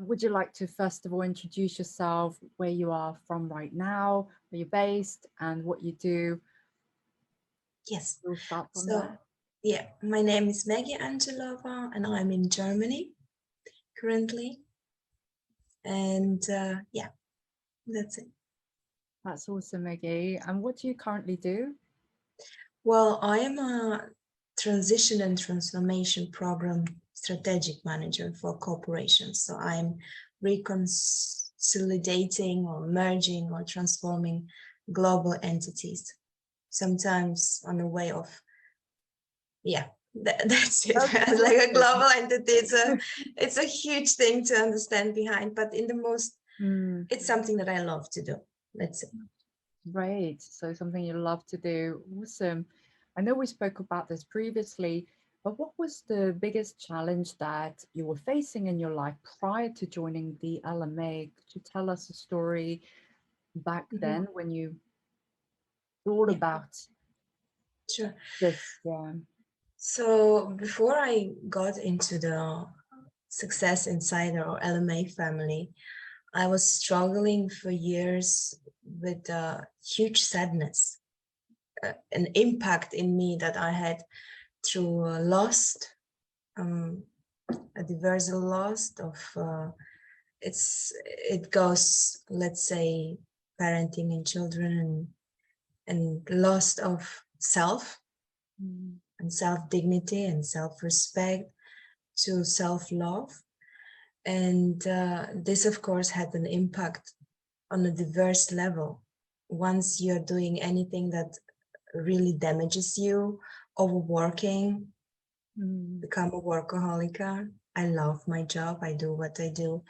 would you like to first of all introduce yourself, where you are from right now, where you're based, and what you do? Yes. We'll start from So, there. yeah, my name is Maggie Angelova, and I'm in Germany currently. And yeah, that's it. That's awesome, Maggie. And what do you currently do? Well, I am a transition and transformation program strategic manager for corporations. So I'm reconsolidating or merging or transforming global entities, sometimes on the way of, yeah, that's it. That's Like a awesome. global entity, it's a huge thing to understand behind, but in the most, it's something that I love to do. That's it. Great. So something you love to do. Awesome. I know we spoke about this previously, but what was the biggest challenge that you were facing in your life prior to joining the LMA? Could you tell us a story back then when you thought about Sure. this? Yeah. So before I got into the Success Insider or LMA family, I was struggling for years with huge sadness, an impact in me that I had through a diverse loss of, it goes, let's say, parenting and children and loss of self and self-dignity and self-respect to self-love. And this, of course, had an impact on a diverse level. Once you're doing anything that really damages you, overworking, become a workaholic. I love my job. I do what I do.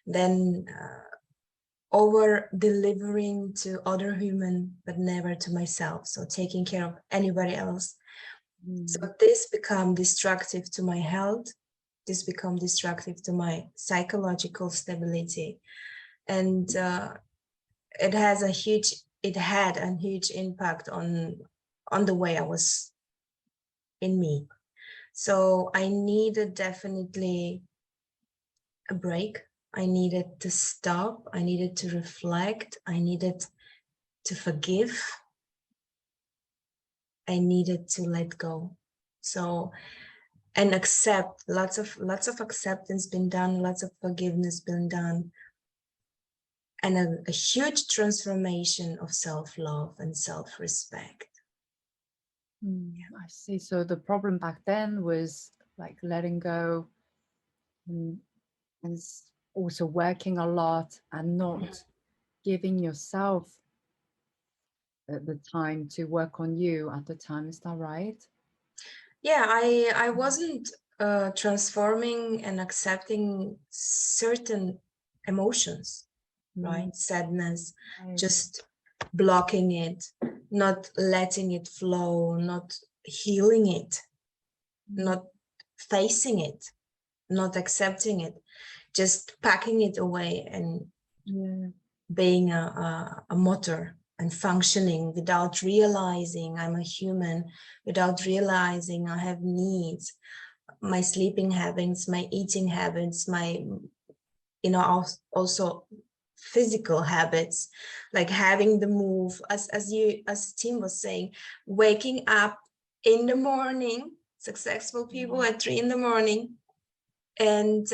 Then over delivering to other human, but never to myself. So taking care of anybody else. So this become destructive to my health. This become destructive to my psychological stability. And it had a huge impact on the way I was in me. So I needed definitely a break. I needed to stop. I needed to reflect. I needed to forgive. I needed to let go. So, and accept, lots of acceptance been done, lots of forgiveness been done, and a huge transformation of self-love and self-respect. I see. So the problem back then was like letting go and also working a lot and not giving yourself the time to work on you at the time. Is that right? Yeah, I wasn't transforming and accepting certain emotions, right? Sadness, just blocking it, not letting it flow, not healing it, not facing it, not accepting it, just packing it away and being a motor and functioning without realizing I'm a human, without realizing I have needs, my sleeping habits, my eating habits, my, also physical habits, like having the move, as Tim was saying, waking up in the morning, successful people at 3 in the morning and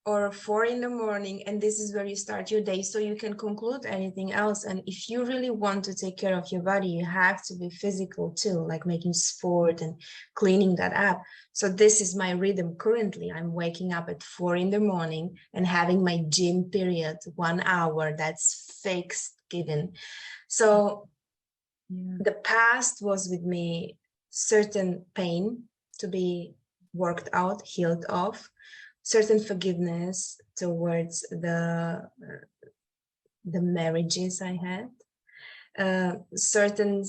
or 4 in the morning, and this is where you start your day, so you can conclude anything else. And if you really want to take care of your body, you have to be physical too, like making sport and cleaning that up. So this is my rhythm currently. I'm waking up at 4 in the morning and having my gym period, 1 hour, that's fixed, given. So the past was with me certain pain to be worked out, healed off, certain forgiveness towards the marriages I had, certain,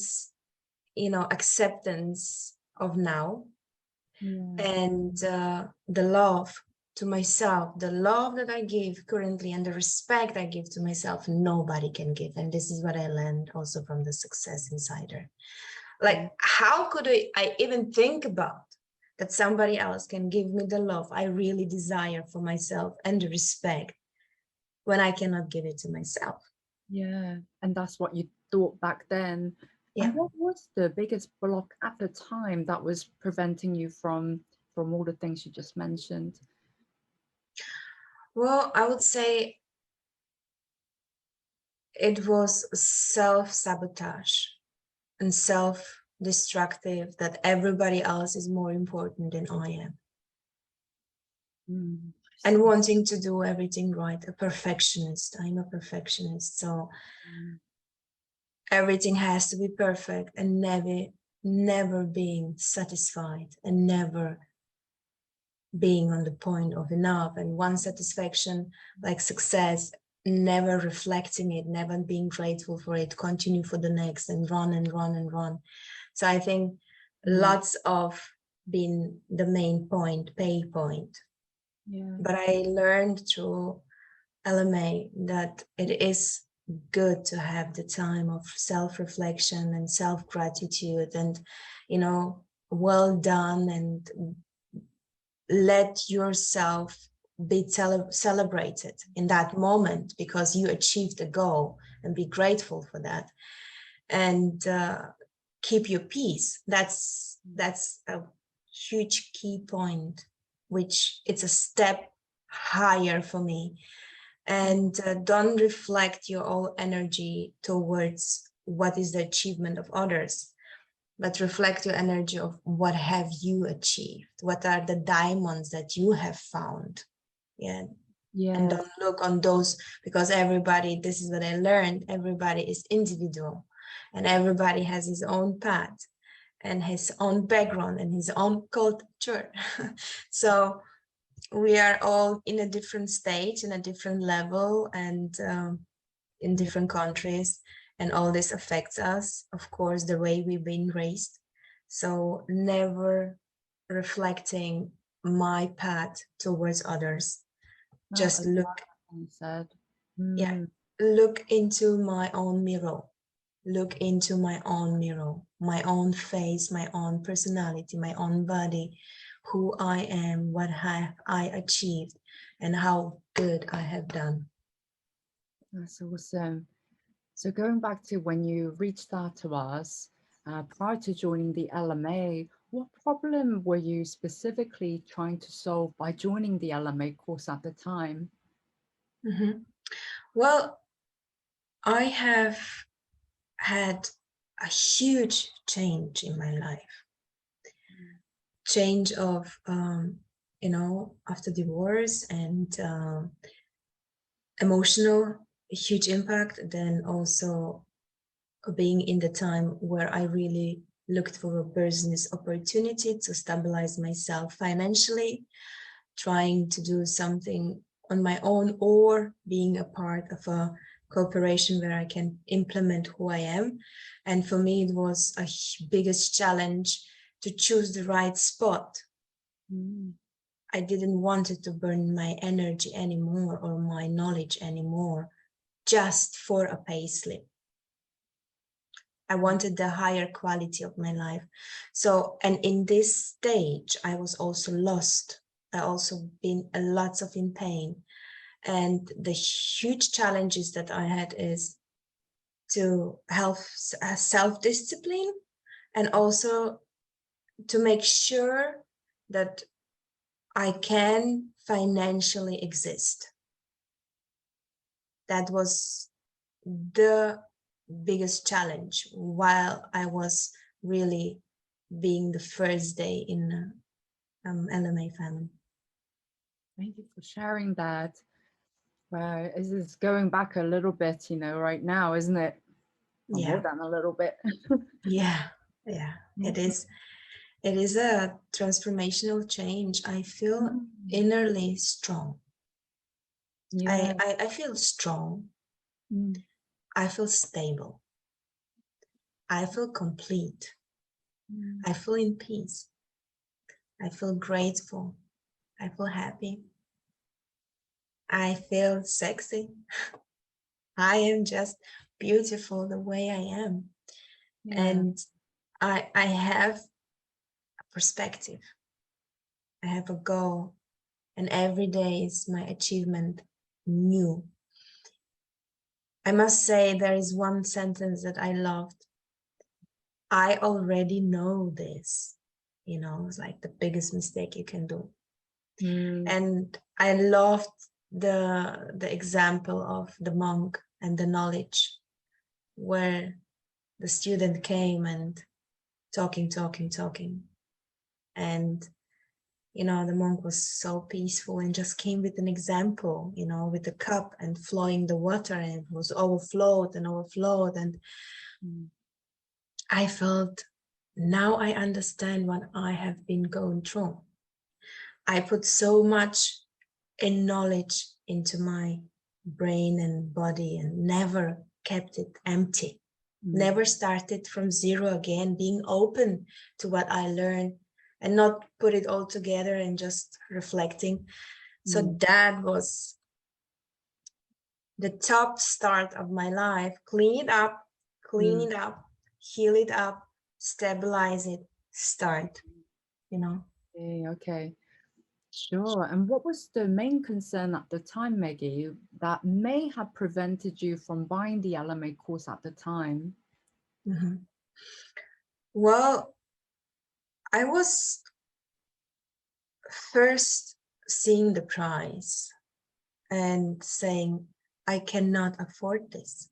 acceptance of now, and the love to myself, the love that I give currently and the respect I give to myself, nobody can give. And this is what I learned also from the Success Insider. Like, how could I even think about that somebody else can give me the love I really desire for myself and the respect when I cannot give it to myself. Yeah, and that's what you thought back then. Yeah. And what was the biggest block at the time that was preventing you from all the things you just mentioned? Well, I would say it was self-sabotage and self-destructive, that everybody else is more important than I am. I And see. wanting to do everything right, a perfectionist. I'm a perfectionist, so Mm, everything has to be perfect, and never being satisfied, and never being on the point of enough. And one satisfaction, like success, never reflecting it, never being grateful for it, continue for the next, and run and run and run. So I think lots of being the main point, pay point. yeah. But I learned through LMA that it is good to have the time of self-reflection and self-gratitude, and, you know, well done, and let yourself be celebrated in that moment because you achieved a goal, and be grateful for that, and keep your peace. That's a huge key point, which it's a step higher for me. And don't reflect your whole energy towards what is the achievement of others, but reflect your energy of what have you achieved, what are the diamonds that you have found. Yeah. And Yes. don't look on those, because everybody, this is what I learned, everybody is individual, and everybody has his own path and his own background and his own culture. So we are all in a different stage, in a different level, and in Yeah. different countries, and all this affects us, of course, the way we've been raised. So never reflecting my path towards others. No, I Just love look, what you said. yeah, Mm, look into my own mirror. Look into my own mirror, my own face, my own personality, my own body, who I am, what have I achieved, and how good I have done. that's awesome. So going back to when you reached out to us prior to joining the LMA, what problem were you specifically trying to solve by joining the LMA course at the time? Mhm. Well, I have had a huge change in my life. Change of, you know, after divorce, and emotional, huge impact. Then also being in the time where I really looked for a business opportunity to stabilize myself financially, trying to do something on my own, or being a part of a corporation where I can implement who I am. And for me, it was a biggest challenge to choose the right spot. Mm, I didn't want it to burn my energy anymore, or my knowledge anymore, just for a payslip. I wanted the higher quality of my life. So, and in this stage, I was also lost. I also been a lots of in pain. And the huge challenges that I had is to have self-discipline, and also to make sure that I can financially exist. That was the biggest challenge while I was really being the first day in LMA family. thank you for sharing that. This is going back a little bit, you know, right now, isn't it? Or more Yeah, than a little bit. yeah, yeah. It Mm, is. It is a transformational change. I feel innerly strong. yeah. I feel strong. Mm, I feel stable. I feel complete. mm, I feel in peace. I feel grateful. I feel happy. I feel sexy. I am just beautiful the way I am. yeah. And I have a perspective. I have a goal, and every day is my achievement new. I must say there is one sentence that I loved. I already know this. You know, it's like the biggest mistake you can do. And I loved the example of the monk and the knowledge, where the student came and talking. And, you know, the monk was so peaceful and just came with an example, you know, with the cup and flowing the water, and it was overflowed. And I felt, now I understand what I have been going through. I put so much in knowledge into my brain and body and never kept it empty. Never started from zero again, being open to what I learned and not put it all together and just reflecting. So that was the top start of my life. Clean it up, heal it up, stabilize it, start, you know. Okay. Sure. And what was the main concern at the time, Maggie, that may have prevented you from buying the LMA course at the time? Well, I was first seeing the price and saying, I cannot afford this.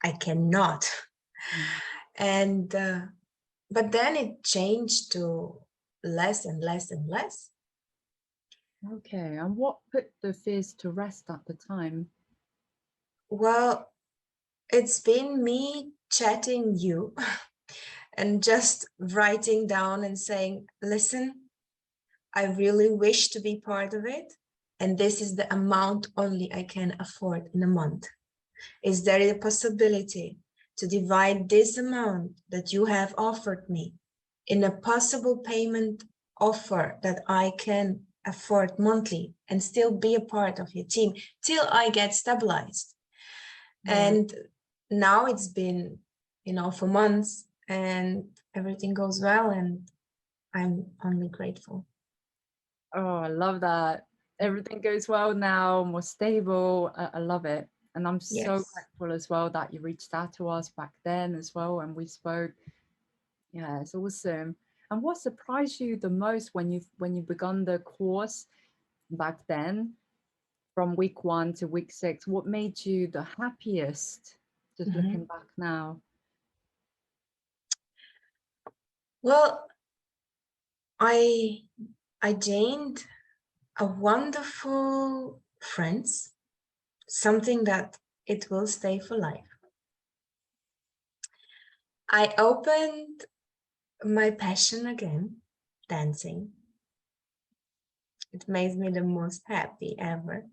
I cannot. And but then it changed to less and less and less. Okay. And what put the fears to rest at the time? Well, it's been me chatting you and just writing down and saying, listen, I really wish to be part of it. And this is the amount only I can afford in a month. Is there a possibility to divide this amount that you have offered me in a possible payment offer that I can afford monthly and still be a part of your team till I get stabilized? And now it's been, you know, for months, and everything goes well, and I'm only grateful. Oh, I love that. Everything goes well now, more stable. I love it. And I'm so grateful as well that you reached out to us back then as well, and we spoke. Yeah, it's awesome. And what surprised you the most when you begun the course back then, from week 1 to week 6? What made you the happiest, just looking back now? Well, I gained a wonderful friends, something that it will stay for life. I opened my passion again, dancing. It makes me the most happy ever.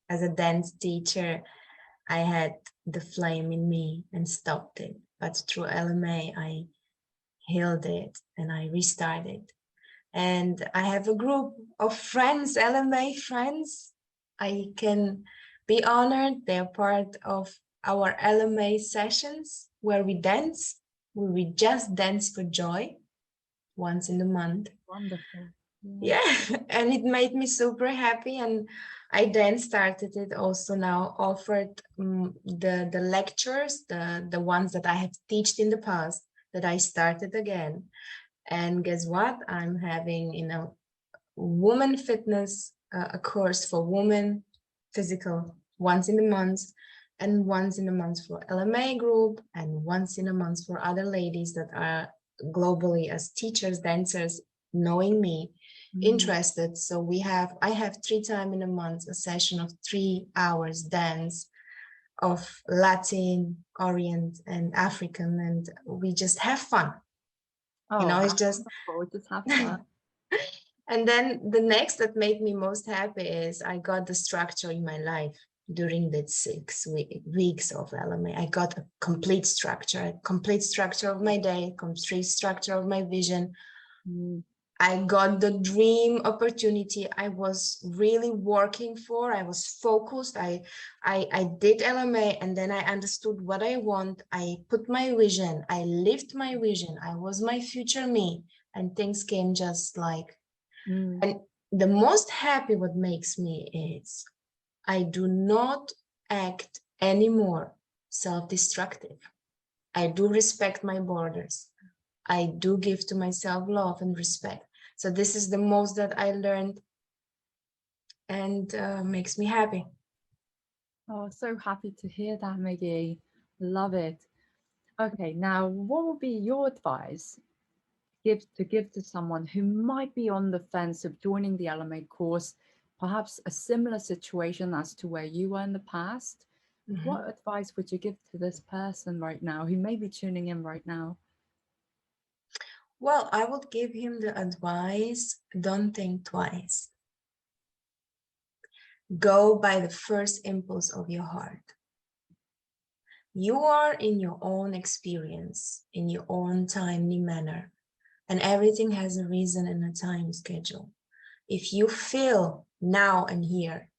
As a dance teacher, I had the flame in me and stopped it. But through LMA, I healed it and I restarted. And I have a group of friends, LMA friends. I can be honored. They're part of our LMA sessions where we dance, where we just dance for joy once in a month. Wonderful. Yeah, and it made me super happy. And I then started it also now, offered the lectures, the ones that I have taught in the past, that I started again. And guess what? I'm having, you know, woman fitness, a course for women, physical, once in a month, and once in a month for LMA group, and once in a month for other ladies that are globally as teachers, dancers, knowing me, interested. So I have 3 times in a month a session of 3 hours dance of Latin, Orient, and African, and we just have fun. Oh, you know, it's just just have fun. And then the next that made me most happy is I got the structure in my life during the 6 weeks of LMA. I got a complete structure of my day, complete structure of my vision. I got the dream opportunity I was really working for. I was focused. I did LMA, and then I understood what I want. I put my vision. I lived my vision. I was my future me. and things came just like, Mm. and the most happy what makes me is I do not act anymore self-destructive. I do respect my borders. I do give to myself love and respect. So this is the most that I learned, and makes me happy. Oh, so happy to hear that, Maggie. Love it. Okay, now what would be your advice give to someone who might be on the fence of joining the LMA course, perhaps a similar situation as to where you were in the past? What advice would you give to this person right now who may be tuning in right now? Well, I would give him the advice, don't think twice. Go by the first impulse of your heart. You are in your own experience, in your own timely manner, and everything has a reason and a time schedule. If you feel now and here,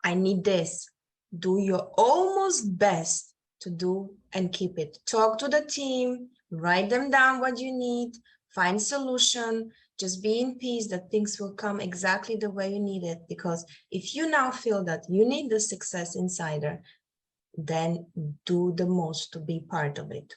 I need this, do your almost best to do and keep it. Talk to the team, write them down what you need, find solution, just be in peace that things will come exactly the way you need it. Because if you now feel that you need the success insider, then do the most to be part of it.